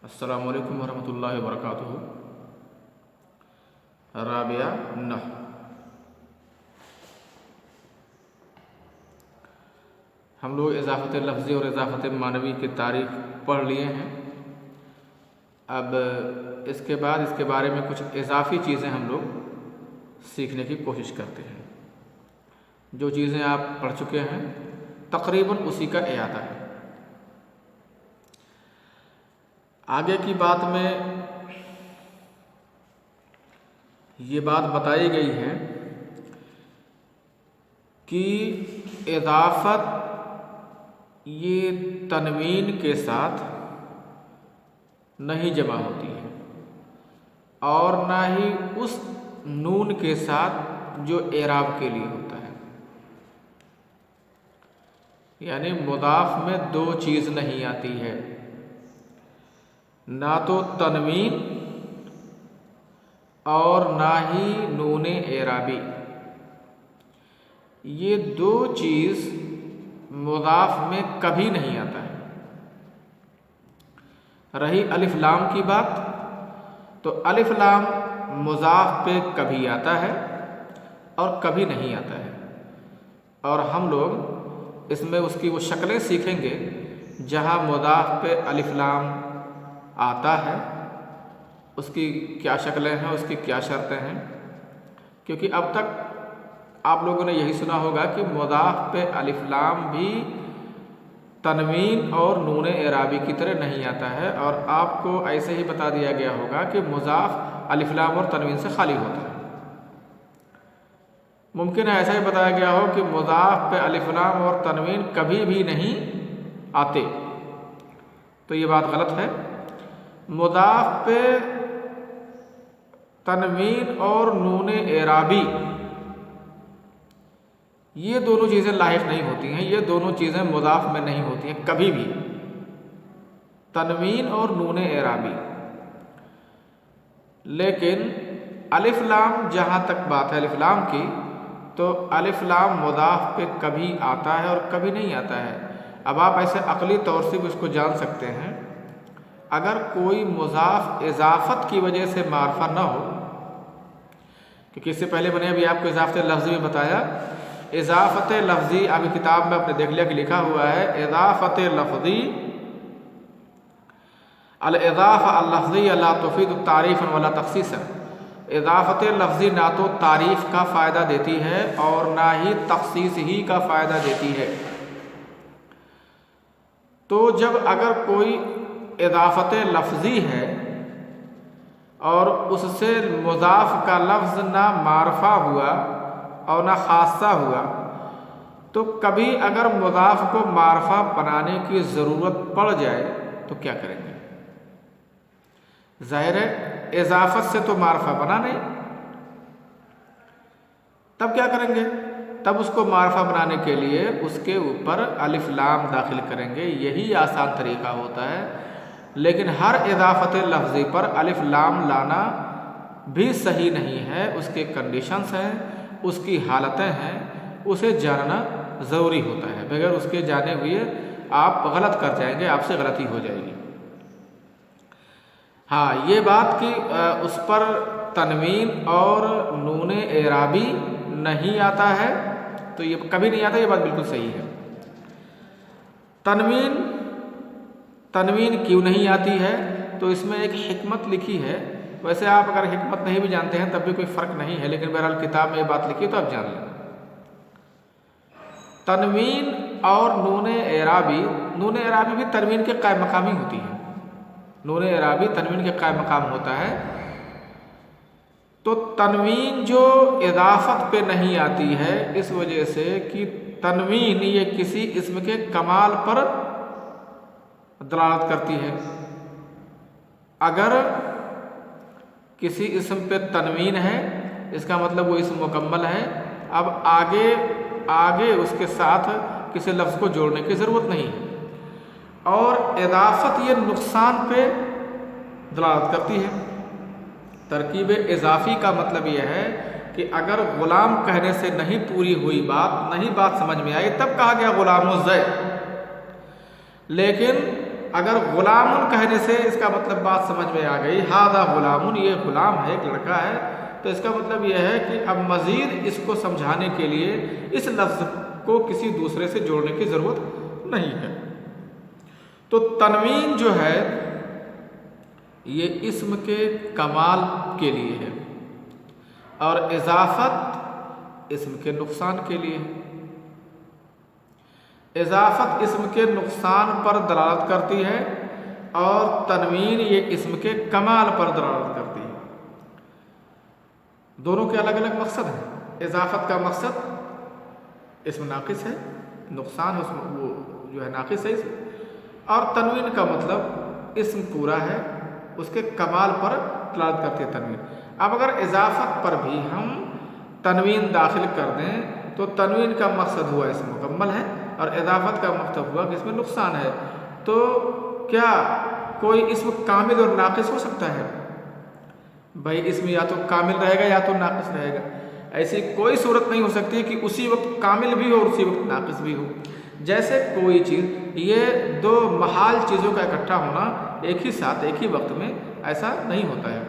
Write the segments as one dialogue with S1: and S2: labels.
S1: السلام علیکم ورحمۃ اللہ وبرکاتہ۔ رابعہ نحو۔ ہم لوگ اضافت لفظی اور اضافت معنوی کی تعریف پڑھ لیے ہیں۔ اب اس کے بعد اس کے بارے میں کچھ اضافی چیزیں ہم لوگ سیکھنے کی کوشش کرتے ہیں۔ جو چیزیں آپ پڑھ چکے ہیں تقریباً اسی کا اعادہ ہے۔ آگے کی بات میں یہ بات بتائی گئی ہے کہ اضافت یہ تنوین کے ساتھ نہیں جمع ہوتی ہے اور نہ ہی اس نون کے ساتھ جو اعراب کے لیے ہوتا ہے۔ یعنی مضاف میں دو چیز نہیں آتی ہے، نہ تو تنوین اور نہ ہی نون اعرابی۔ یہ دو چیز مضاف میں کبھی نہیں آتا ہے۔ رہی الف لام کی بات، تو الف لام مضاف پہ کبھی آتا ہے اور کبھی نہیں آتا ہے، اور ہم لوگ اس میں اس کی وہ شکلیں سیکھیں گے جہاں مضاف پہ الف لام آتا ہے، اس کی کیا شکلیں ہیں، اس کی کیا شرطیں ہیں۔ کیونکہ اب تک آپ لوگوں نے یہی سنا ہوگا کہ مضاف پہ الف لام بھی تنوین اور نون اعرابی کی طرح نہیں آتا ہے، اور آپ کو ایسے ہی بتا دیا گیا ہوگا کہ مضاف الف لام اور تنوین سے خالی ہوتا ہے۔ ممکن ہے ایسا ہی بتایا گیا ہو کہ مضاف پہ الف لام اور تنوین کبھی بھی نہیں آتے، تو یہ بات غلط ہے۔ مضاف پہ تنوین اور نون اعرابی یہ دونوں چیزیں لاحق نہیں ہوتی ہیں، یہ دونوں چیزیں مضاف میں نہیں ہوتی ہیں کبھی بھی، تنوین اور نون اعرابی۔ لیکن الف لام جہاں تک بات ہے الف لام کی، تو الف لام مضاف پہ کبھی آتا ہے اور کبھی نہیں آتا ہے۔ اب آپ ایسے عقلی طور سے بھی اس کو جان سکتے ہیں، اگر کوئی مضاف اضافت کی وجہ سے معرفہ نہ ہو، کیونکہ اس سے پہلے میں نے ابھی آپ کو اضافت لفظی میں بتایا، اضافت لفظی ابھی کتاب میں اپنے دیکھ لیا کہ لکھا ہوا ہے اضافت لفظی الاضافہ اللفظی لا تفید تعریف ولا تخصیص۔ اضافت لفظی نہ تو تعریف کا فائدہ دیتی ہے اور نہ ہی تخصیص ہی کا فائدہ دیتی ہے۔ تو جب اگر کوئی اضافت لفظی ہے اور اس سے مضاف کا لفظ نہ معرفہ ہوا اور نہ خاصہ ہوا، تو کبھی اگر مضاف کو معرفہ بنانے کی ضرورت پڑ جائے تو کیا کریں گے؟ ظاہر ہے اضافت سے تو معرفہ بنا نہیں، تب کیا کریں گے؟ تب اس کو معرفہ بنانے کے لیے اس کے اوپر الف لام داخل کریں گے، یہی آسان طریقہ ہوتا ہے۔ لیکن ہر اضافت لفظی پر الف لام لانا بھی صحیح نہیں ہے، اس کے کنڈیشنز ہیں، اس کی حالتیں ہیں، اسے جاننا ضروری ہوتا ہے۔ بغیر اس کے جانے ہوئے آپ غلط کر جائیں گے، آپ سے غلطی ہو جائے گی۔ ہاں، یہ بات کہ اس پر تنوین اور نون اعرابی نہیں آتا ہے، تو یہ کبھی نہیں آتا، یہ بات بالکل صحیح ہے۔ تنوین کیوں نہیں آتی ہے؟ تو اس میں ایک حکمت لکھی ہے۔ ویسے آپ اگر حکمت نہیں بھی جانتے ہیں تب بھی کوئی فرق نہیں ہے، لیکن بہرحال کتاب میں یہ بات لکھی ہے تو آپ جان لیں۔ تنوین اور نون اعرابی بھی تنوین کے قائم مقامی ہوتی ہے۔ نون اعرابی تنوین کے قائم مقام ہوتا ہے، تو تنوین جو اضافت پہ نہیں آتی ہے اس وجہ سے کہ تنوین یہ کسی اسم کے کمال پر دلالت کرتی ہے۔ اگر کسی اسم پہ تنوین ہے اس کا مطلب وہ اسم مکمل ہے، اب آگے اس کے ساتھ کسی لفظ کو جوڑنے کی ضرورت نہیں ہے۔ اور اضافت یہ نقصان پہ دلالت کرتی ہے۔ ترکیب اضافی کا مطلب یہ ہے کہ اگر غلام کہنے سے نہیں پوری ہوئی نہیں بات سمجھ میں آئی، تب کہا گیا غلام الزید، لیکن اگر غلامن کہنے سے اس کا مطلب بات سمجھ میں آ گئی، ہاذا غلامن، یہ غلام ہے، ایک لڑکا ہے، تو اس کا مطلب یہ ہے کہ اب مزید اس کو سمجھانے کے لیے اس لفظ کو کسی دوسرے سے جوڑنے کی ضرورت نہیں ہے۔ تو تنوین جو ہے یہ اسم کے کمال کے لیے ہے اور اضافت اسم کے نقصان کے لیے ہے۔ اضافت اسم کے نقصان پر دلالت کرتی ہے اور تنوین یہ اسم کے کمال پر دلالت کرتی ہے۔ دونوں کے الگ الگ مقصد ہیں۔ اضافت کا مقصد اسم ناقص ہے، نقصان اس وہ جو ہے ناقص ہے اسم، اور تنوین کا مطلب اسم پورا ہے، اس کے کمال پر دلالت کرتی ہے تنوین۔ اب اگر اضافت پر بھی ہم تنوین داخل کر دیں تو تنوین کا مقصد ہوا اسم مکمل ہے اور اضافت کا مقصد ہوا کہ اس میں نقصان ہے، تو کیا کوئی اسم کامل اور ناقص ہو سکتا ہے؟ بھائی اسم یا تو کامل رہے گا یا تو ناقص رہے گا، ایسی کوئی صورت نہیں ہو سکتی کہ اسی وقت کامل بھی ہو اور اسی وقت ناقص بھی ہو۔ جیسے کوئی چیز، یہ دو محال چیزوں کا اکٹھا ہونا ایک ہی ساتھ ایک ہی وقت میں ایسا نہیں ہوتا ہے۔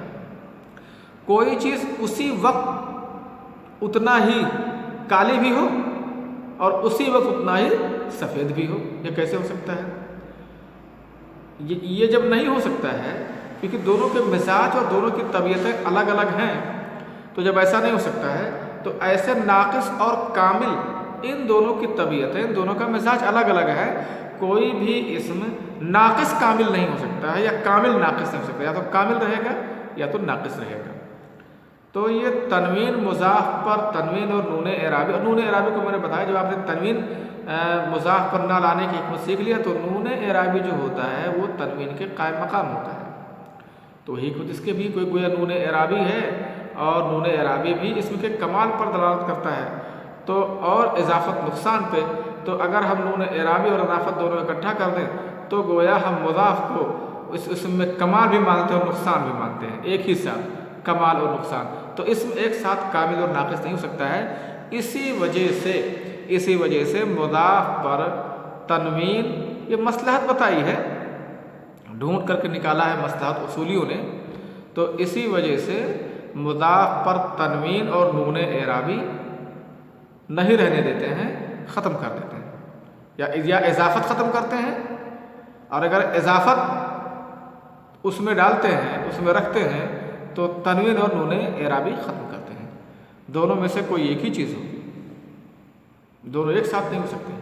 S1: کوئی چیز اسی وقت اتنا ہی کالی بھی ہو اور اسی وقت اتنا ہی سفید بھی ہو، یہ کیسے ہو سکتا ہے؟ یہ جب نہیں ہو سکتا ہے کیونکہ دونوں کے مزاج اور دونوں کی طبیعتیں الگ الگ ہیں، تو جب ایسا نہیں ہو سکتا ہے تو ایسے ناقص اور کامل ان دونوں کی طبیعتیں، ان دونوں کا مزاج الگ الگ ہے، کوئی بھی اسم ناقص کامل نہیں ہو سکتا ہے یا کامل ناقص نہیں ہو سکتا، یا تو کامل رہے گا یا تو ناقص رہے گا۔ تو یہ تنوین مضاف پر تنوین اور نون اعرابی، اور نون اعرابی کو میں نے بتایا جب آپ نے تنوین مضاف پر نہ لانے کی حکمت سیکھ لیا تو نون اعرابی جو ہوتا ہے وہ تنوین کے قائم مقام ہوتا ہے، تو حکمت اس کے بھی کوئی گویا نون اعرابی ہے اور نون اعرابی بھی اسم کے کمال پر دلالت کرتا ہے، تو اور اضافت نقصان پہ، تو اگر ہم نون اعرابی اور اضافت دونوں اکٹھا کر دیں تو گویا ہم مضاف کو اس اسم میں کمال بھی مانتے ہیں اور نقصان بھی مانتے ہیں ایک ہی ساتھ، کمال اور نقصان، تو اسم ایک ساتھ کامل اور ناقص نہیں ہو سکتا ہے۔ اسی وجہ سے مضاف پر تنوین، یہ مصلحت بتائی ہے، ڈھونڈ کر کے نکالا ہے مصلحت اصولیوں نے، تو اسی وجہ سے مضاف پر تنوین اور نون اعرابی نہیں رہنے دیتے ہیں، ختم کر دیتے ہیں، یا اضافت ختم کرتے ہیں، اور اگر اضافت اس میں ڈالتے ہیں، اس میں رکھتے ہیں تو تنوین اور نون اعرابی ختم کرتے ہیں۔ دونوں میں سے کوئی ایک ہی چیز ہو، دونوں ایک ساتھ نہیں ہو سکتے۔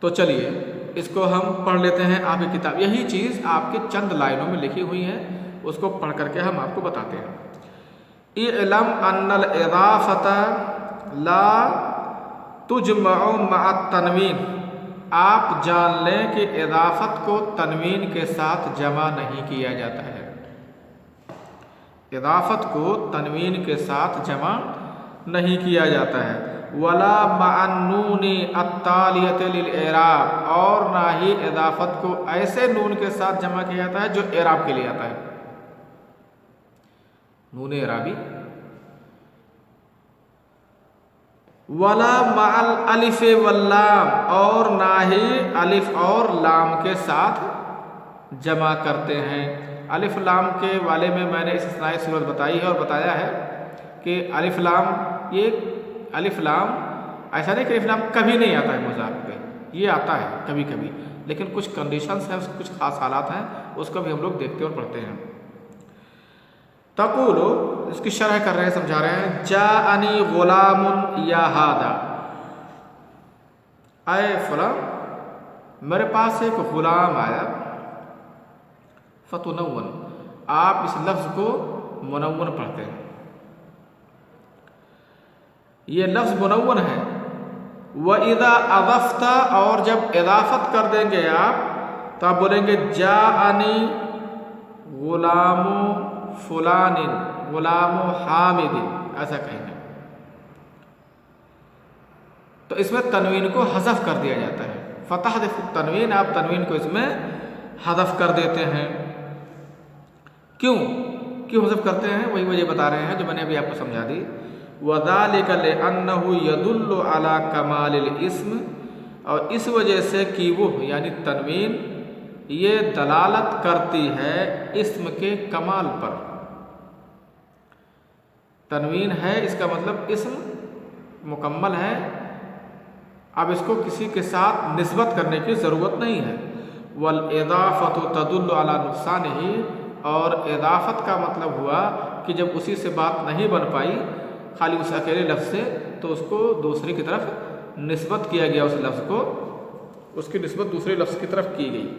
S1: تو چلیے اس کو ہم پڑھ لیتے ہیں، آپ کی کتاب یہی چیز آپ کے چند لائنوں میں لکھی ہوئی ہے، اس کو پڑھ کر کے ہم آپ کو بتاتے ہیں۔ اعلم ان الاضافۃ لا تجمع مع التنوین، آپ جان لیں کہ اضافت کو تنوین کے ساتھ جمع نہیں کیا جاتا ہے، اضافت کو تنوین کے ساتھ جمع نہیں کیا جاتا ہے، ولا مع النون التالیۃ للاعراب، اور نہ ہی اضافت کو ایسے نون کے ساتھ جمع کیا جاتا ہے جو اعراب کے لیے آتا ہے، نون اعرابی، ولا مع الالف واللام، اور نہ ہی الف اور لام کے ساتھ جمع کرتے ہیں۔ الف لام کے والے میں نے استثنائی صورت بتائی ہے اور بتایا ہے کہ الف لام، یہ الف لام ایسا نہیں کہ الف لام کبھی نہیں آتا ہے مضاف پہ، یہ آتا ہے کبھی کبھی، لیکن کچھ کنڈیشنز ہیں، کچھ خاص حالات ہیں، اس کو بھی ہم لوگ دیکھتے اور پڑھتے ہیں۔ تقول، اس کی شرح کر رہے ہیں، سمجھا رہے ہیں، جاءنی غلام یا ہادا، اے فلاں میرے پاس ایک غلام آیا، فتنون، آپ اس لفظ کو منون پڑھتے ہیں، یہ لفظ منون ہے۔ وَإِذَا أَضَفْتَ، اور جب اضافت کر دیں گے آپ تو آپ بولیں گے جاءنی غلام فلان غلام حامد، ایسا کہیں گے، تو اس میں تنوین کو حذف کر دیا جاتا ہے، فتحذف التنوین، آپ تنوین کو اس میں حذف کر دیتے ہیں۔ کیوں حذف کرتے ہیں؟ وہی وجہ بتا رہے ہیں جو میں نے ابھی آپ کو سمجھا دی۔ وَذَلِكَ لِأَنَّهُ يَدُلُّ عَلَى كَمَالِ الْإِسْمِ، اور اس وجہ سے کہ وہ یعنی تنوین یہ دلالت کرتی ہے اسم کے کمال پر. تنوین ہے اس کا مطلب اسم مکمل ہے، اب اس کو کسی کے ساتھ نسبت کرنے کی ضرورت نہیں ہے. والاضافۃ تدل علی نقصانہ، اور اضافت کا مطلب ہوا کہ جب اسی سے بات نہیں بن پائی خالی اس اکیلے لفظ سے، تو اس کو دوسرے کی طرف نسبت کیا گیا، اس لفظ کو اس کی نسبت دوسرے لفظ کی طرف کی گئی.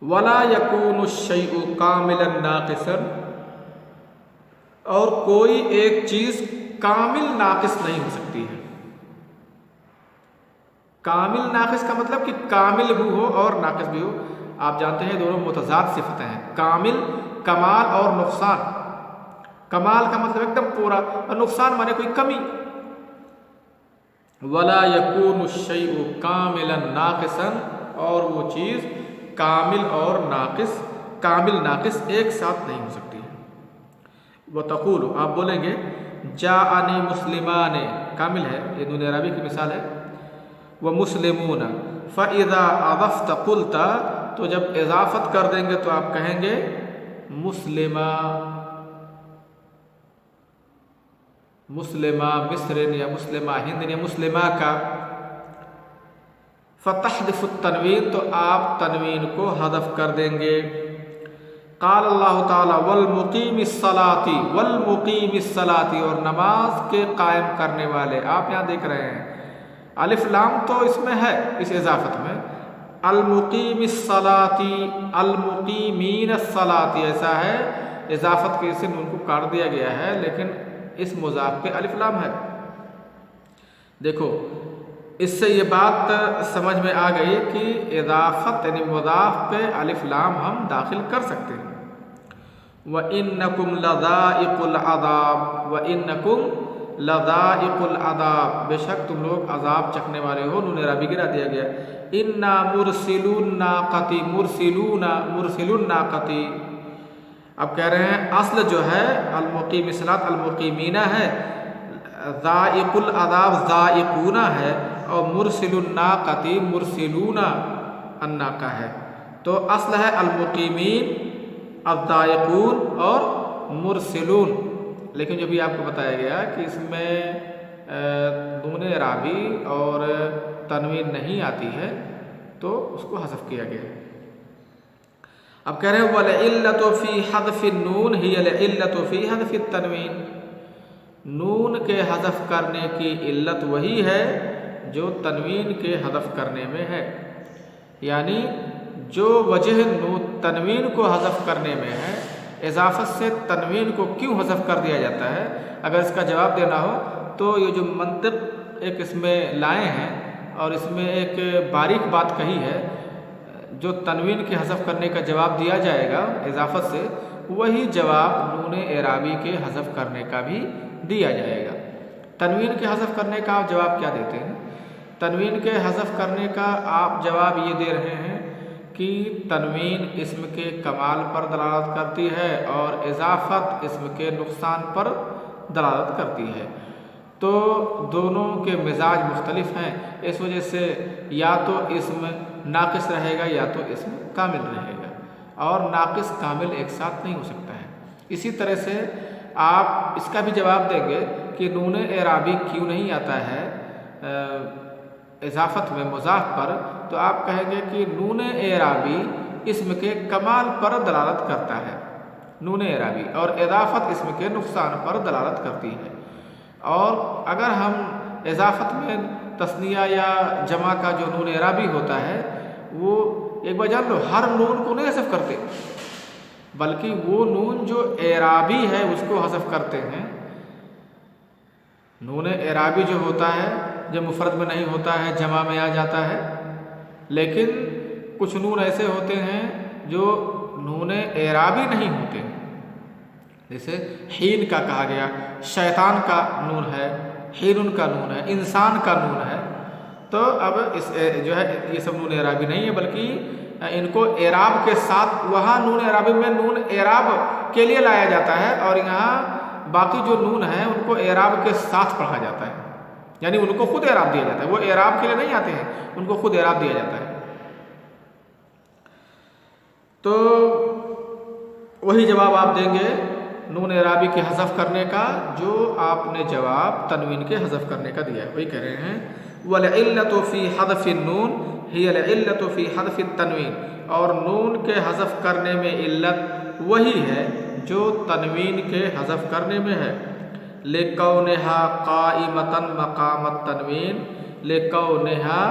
S1: ولا یکون الشیء کاملا ناقصا، اور کوئی ایک چیز کامل ناقص نہیں ہو سکتی ہے. کامل ناقص کا مطلب کہ کامل بھی ہو اور ناقص بھی ہو. آپ جانتے ہیں دونوں متضاد صفتیں ہیں. کامل کمال اور نقصان. کمال کا مطلب ایک دم پورا، اور نقصان مانے کوئی کمی. ولا یکون الشیء کاملا ناقصا، اور وہ چیز کامل اور ناقص، کامل ناقص ایک ساتھ نہیں ہو سکتی ہے. وتقول، آپ بولیں گے جاءنی مسلمان، کامل ہے، یہ نون اعرابی کی مثال ہے. ومسلمون، فاذا اضفت قلت، تو جب اضافت کر دیں گے تو آپ کہیں گے مسلمہ، مسلمہ مصر یا مسلمہ ہند یا مسلمہ کا. فتحذف التنوین، تو آپ تنوین کو حذف کر دیں گے. قال اللہ تعالی والمقیم الصلاۃ، والمقیم الصلاۃ، اور نماز کے قائم کرنے والے. آپ یہاں دیکھ رہے ہیں الف لام تو اس میں ہے، اس اضافت میں. المقیم الصلاۃ، المقیمین الصلاۃ، ایسا ہے اضافت کے اسم ان کو کاٹ دیا گیا ہے، لیکن اس مضاف پہ الف لام ہے. دیکھو اس سے یہ بات سمجھ میں آ گئی کہ اضافت یعنی مضاف پہ الف لام ہم داخل کر سکتے ہیں. وَإِنَّكُمْ لَذَائِقُ الْعَذَابِ، وَإِنَّكُمْ لَذَائِقُ الْعَذَابِ، بے شک تم لوگ عذاب چکھنے والے ہو. نون اعرابی گرا دیا گیا. اِنَّا مُرْسِلُو النَّاقَةِ، مُرْسِلُونَ، مُرْسِلُو النَّاقَةِ. اب کہہ رہے ہیں اصل جو ہے المقیم الصلاۃ المقیمین ہے، ذائق العذاب ذائقون ہے، اور مرسل الناقۃ مرسلون الناقہ ہے. تو اصل ہے المقیمین، الذائقون اور مرسلون. لیکن جو بھی آپ کو بتایا گیا کہ اس میں نون اعرابی اور تنوین نہیں آتی ہے تو اس کو حذف کیا گیا. اب کہہ رہے ہیں وَالْعِلَّةُ فِي حَذْفِ النُّونِ هِيَ الْعِلَّةُ فِي حَذْفِ التَّنْوِينِ، نون کے حذف کرنے کی علت وہی ہے جو تنوین کے حذف کرنے میں ہے. یعنی جو وجہ تنوین کو حذف کرنے میں ہے، اضافت سے تنوین کو کیوں حذف کر دیا جاتا ہے، اگر اس کا جواب دینا ہو تو یہ جو منطق ایک اس میں لائے ہیں اور اس میں ایک باریک بات کہی ہے، جو تنوین کے حذف کرنے کا جواب دیا جائے گا اضافت سے، وہی جواب نون اعرابی کے حذف کرنے کا بھی دیا جائے گا. تنوین کے حذف کرنے کا آپ جواب کیا دیتے ہیں؟ تنوین کے حذف کرنے کا آپ جواب یہ دے رہے ہیں کہ تنوین اسم کے کمال پر دلالت کرتی ہے اور اضافت اسم کے نقصان پر دلالت کرتی ہے. تو دونوں کے مزاج مختلف ہیں، اس وجہ سے یا تو اسم ناقص رہے گا یا تو اسم کامل رہے گا، اور ناقص کامل ایک ساتھ نہیں ہو سکتا ہے. اسی طرح سے آپ اس کا بھی جواب دیں گے کہ نون اعرابی کیوں نہیں آتا ہے اضافت میں مضاف پر، تو آپ کہیں گے کہ نون اعرابی اسم کے کمال پر دلالت کرتا ہے نون اعرابی، اور اضافت اسم کے نقصان پر دلالت کرتی ہے. اور اگر ہم اضافت میں تثنیہ یا جمع کا جو نون اعرابی ہوتا ہے وہ ایک بار جان لو ہر نون کو نہیں حذف کرتے، بلکہ وہ نون جو اعرابی ہے اس کو حذف کرتے ہیں. نون اعرابی جو ہوتا ہے جب مفرد میں نہیں ہوتا ہے جمع میں آ جاتا ہے، لیکن کچھ نون ایسے ہوتے ہیں جو نون اعرابی نہیں ہوتے، جیسے حین کا کہا گیا، شیطان کا نون ہے، حین کا نون ہے، انسان کا نون ہے. تو اب اس جو ہے یہ سب نون اعرابی نہیں ہے، بلکہ ان کو اعراب کے ساتھ وہاں نون اعرابی میں نون اعراب کے لیے لایا جاتا ہے، اور یہاں باقی جو نون ہیں ان کو اعراب کے ساتھ پڑھا جاتا ہے، یعنی ان کو خود اعراب دیا جاتا ہے، وہ اعراب کے لیے نہیں آتے ہیں، ان کو خود اعراب دیا جاتا ہے۔ تو وہی جواب آپ دیں گے نون اعرابی کے حذف کرنے کا جو آپ نے جواب تنوین کے حذف کرنے کا دیا ہے، وہی کہہ رہے ہیں وَالْعِلَّةُ فِي حَذْفِ النُّونِ هِيَ الْعِلَّةُ فِي حَذْفِ التَّنْوِينِ، اور نون کے حذف کرنے میں علت وہی ہے جو تنوین کے حذف کرنے میں ہے، لِكَوْنِهَا قَائِمَةً مَقَامَ التَّنْوِينِ، لِكَوْنِهَا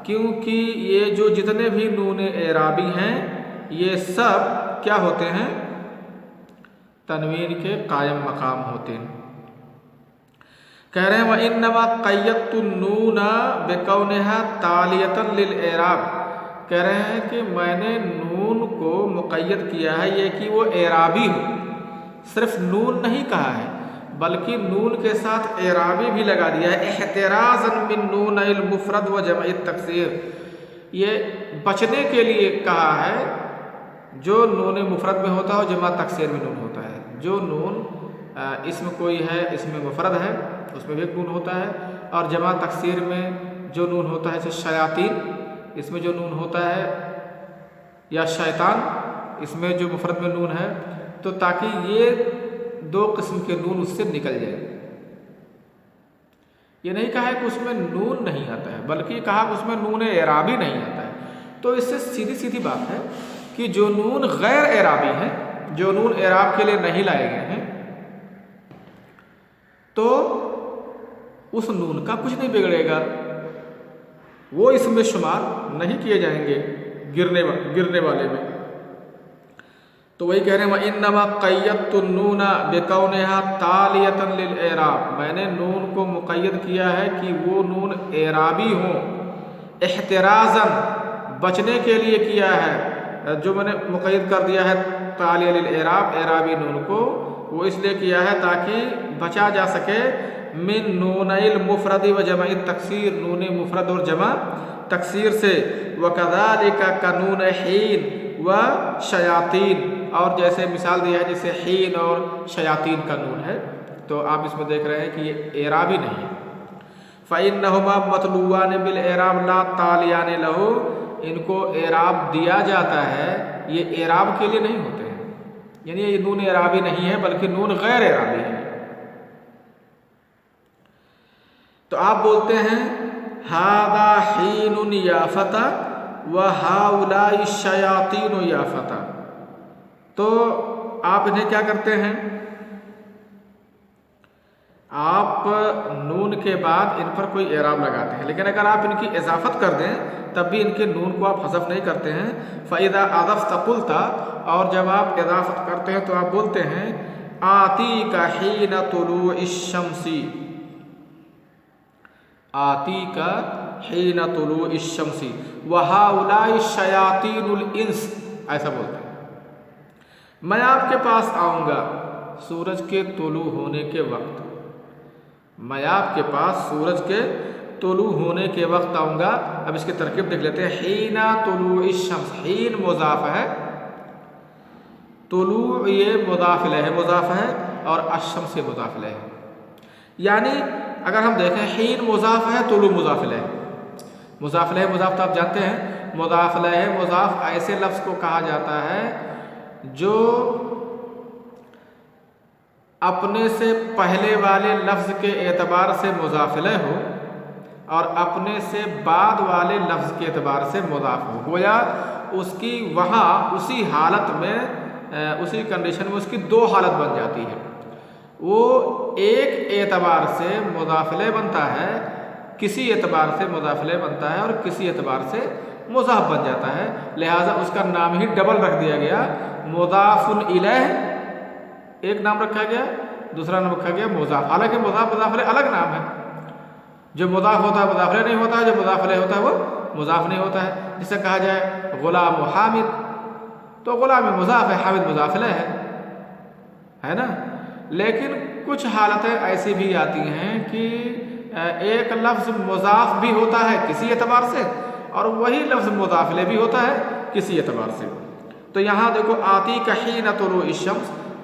S1: کیونکہ یہ جو جتنے بھی نون اعرابی ہیں یہ سب کیا ہوتے ہیں؟ تنوین کے قائم مقام ہوتے ہیں۔ کہہ رہے ہیں وَإِنَّمَا قَيَّدْتُ النُّونَ بِكَوْنِهَا تَالِيَةً لِلْإِعْرَابِ، کہہ رہے ہیں کہ میں نے نون کو مقید کیا ہے یہ کہ وہ اعرابی ہو، صرف نون نہیں کہا ہے بلکہ نون کے ساتھ اعرابی بھی لگا دیا ہے، احترازاً من نون المفرد و جمع التکسیر، یہ بچنے کے لیے کہا ہے جو نون مفرد میں ہوتا ہے اور جمع تکسیر میں نون ہوتا ہے۔ جو نون اسم کوئی ہے، اسم مفرد ہے، اس میں بھی ایک نون ہوتا ہے، اور جمع تکسیر میں جو نون ہوتا ہے جیسے شیاطین، اس میں جو نون ہوتا ہے، یا شیطان، اس میں جو مفرد میں نون ہے، تو تاکہ یہ دو قسم کے نون اس سے نکل جائے۔ یہ نہیں کہا ہے کہ اس میں نون نہیں آتا ہے بلکہ کہا کہ اس میں نون اعرابی نہیں آتا ہے۔ تو اس سے سیدھی سیدھی بات ہے کہ جو نون غیر اعرابی ہیں، جو نون اعراب کے لیے نہیں لائے گئے ہیں، تو اس نون کا کچھ نہیں بگڑے گا، وہ اس میں شمار نہیں کیے جائیں گے گرنے والے میں۔ تو وہی کہہ رہے ہیں وَإِنَّمَا قَيَّدْتُ النُّونَ بِكَوْنِهَا تَالِيَةً لِلْإِعْرَابِ، میں نے نون کو مقید کیا ہے کہ وہ نون اعرابی ہوں، احترازاً بچنے کے لیے کیا ہے، جو میں نے مقید کر دیا ہے تالیہ للإعراب، اعرابی نون کو وہ اس لیے کیا ہے تاکہ بچا جا سکے من نون المفرد و جمع التکسیر، نون مفرد اور جمع تکسیر سے، وَكَذَلِكَ كَنُونَ حِين وَشَيَاطِين، اور جیسے مثال دیا ہے جیسے حین اور شیاطین کا نون ہے، تو آپ اس میں دیکھ رہے ہیں کہ یہ اعرابی نہیں ہے۔ فَإِنَّهُمَا مَطْلُوبَانِ بِالْإِعْرَابِ لَا تَالِيَانِ لَهُ، ان کو اعراب دیا جاتا ہے، یہ اعراب کے لیے نہیں ہوتے ہیں، یعنی یہ نون اعرابی نہیں ہے بلکہ نون غیر اعرابی ہے۔ تو آپ بولتے ہیں ہذا حین یا فتى وہؤلاء الشیاطین یا فتى، تو آپ انہیں کیا کرتے ہیں؟ آپ نون کے بعد ان پر کوئی اعراب لگاتے ہیں، لیکن اگر آپ ان کی اضافت کر دیں تب بھی ان کے نون کو آپ حذف نہیں کرتے ہیں۔ فَإِذَا أَضَفْتَ قُلْتَ، اور جب آپ اضافت کرتے ہیں تو آپ بولتے ہیں آتِيكَ حِينَ طُلُوعِ الشَّمْسِ، آتِيكَ حِينَ طُلُوعِ الشَّمْسِ وَهَؤُلَاءِ الشَّيَاطِينُ الْإِنسِ، ایسا بولتے ہیں میں آپ کے پاس آؤں گا سورج کے طلوع ہونے کے وقت، میں آپ کے پاس سورج کے طلوع ہونے کے وقت آؤں گا۔ اب اس کی ترکیب دیکھ لیتے ہیں، حین طلوع الشمس، حین مضاف ہے، طلوع یہ مضاف الیہ ہے، مضاف ہے، اور الشمس مضاف الیہ ہے، یعنی اگر ہم دیکھیں حین مضاف ہے، طلوع مضاف الیہ، مضاف الیہ مضاف تو آپ جانتے ہیں، مضاف الیہ مضاف ایسے لفظ کو کہا جاتا ہے جو اپنے سے پہلے والے لفظ کے اعتبار سے مضاف الیہ ہو اور اپنے سے بعد والے لفظ کے اعتبار سے مضاف ہو، گویا اس کی وہاں اسی حالت میں، اسی کنڈیشن میں اس کی دو حالت بن جاتی ہے، وہ ایک اعتبار سے مضاف الیہ بنتا ہے، کسی اعتبار سے مضاف الیہ بنتا ہے، اور کسی اعتبار سے مضاف بن جاتا ہے، لہٰذا اس کا نام ہی ڈبل رکھ دیا گیا، مضاف الیہ ایک نام رکھا گیا، دوسرا نام رکھا گیا مضاف، حالانکہ مضاف الیہ الگ نام ہے، جو مضاف ہوتا ہے مضاف الیہ نہیں ہوتا ہے، جو مضاف الیہ ہوتا ہے وہ مضاف نہیں ہوتا ہے، جسے کہا جائے غلام و حامد، تو غلام مضاف ہے، حامد مضاف الیہ ہے نا۔ لیکن کچھ حالتیں ایسی بھی آتی ہیں کہ ایک لفظ مضاف بھی ہوتا ہے کسی اعتبار سے اور وہی لفظ مضاف الیہ بھی ہوتا ہے کسی اعتبار سے۔ تو یہاں دیکھو آتی کا حین طلوع الشمس،